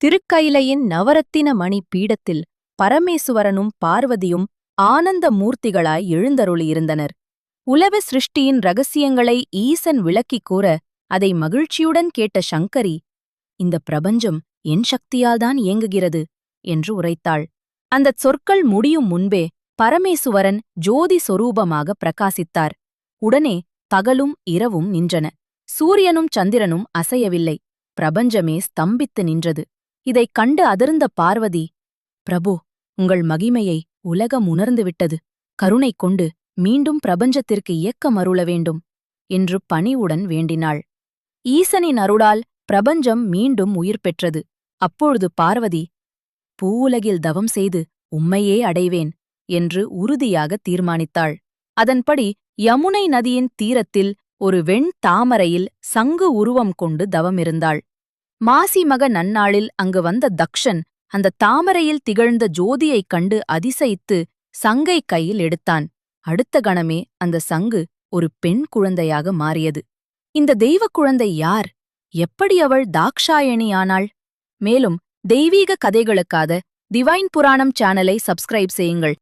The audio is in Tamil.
திருக்கயிலையின் நவரத்தின மணி பீடத்தில் பரமேசுவரனும் பார்வதியும் ஆனந்த மூர்த்திகளாய் எழுந்தருளியிருந்தனர். உலக சிருஷ்டியின் ரகசியங்களை ஈசன் விளக்கிக் கூற அதை மகிழ்ச்சியுடன் கேட்ட சங்கரி, இந்த பிரபஞ்சம் என் சக்தியால்தான் இயங்குகிறது என்று உரைத்தாள். அந்தச் சொற்கள் முடியும் முன்பே பரமேசுவரன் ஜோதி சொரூபமாக பிரகாசித்தார். உடனே பகலும் இரவும் நின்றன. சூரியனும் சந்திரனும் அசையவில்லை. பிரபஞ்சமே ஸ்தம்பித்து நின்றது. இதைக் கண்டு அதிர்ந்த பார்வதி, பிரபு, உங்கள் மகிமையை உலகம் உணர்ந்துவிட்டது. கருணை கொண்டு மீண்டும் பிரபஞ்சத்திற்கு இயக்கம் அருள வேண்டும் என்று பணிவுடன் வேண்டினாள். ஈசனின் அருளால் பிரபஞ்சம் மீண்டும் உயிர் பெற்றது. அப்பொழுது பார்வதி, பூவுலகில் தவம் செய்து உம்மையே அடைவேன் என்று உறுதியாக தீர்மானித்தாள். அதன்படி யமுனை நதியின் தீரத்தில் ஒரு வெண் தாமரையில் சங்கு உருவம் கொண்டு தவமிருந்தாள். மாசிமக நன்னாளில் அங்கு வந்த தக்ஷன் அந்த தாமரையில் திகழ்ந்த ஜோதியைக் கண்டு அதிசயித்து சங்கை கையில் எடுத்தான். அடுத்த கணமே அந்த சங்கு ஒரு பெண் குழந்தையாக மாறியது. இந்த தெய்வக் குழந்தை யார்? எப்படி அவள் தாக்ஷாயணி ஆனாள்? மேலும் தெய்வீக கதைகளுக்காக டிவைன் புராணம் சேனலை சப்ஸ்கிரைப் செய்யுங்கள்.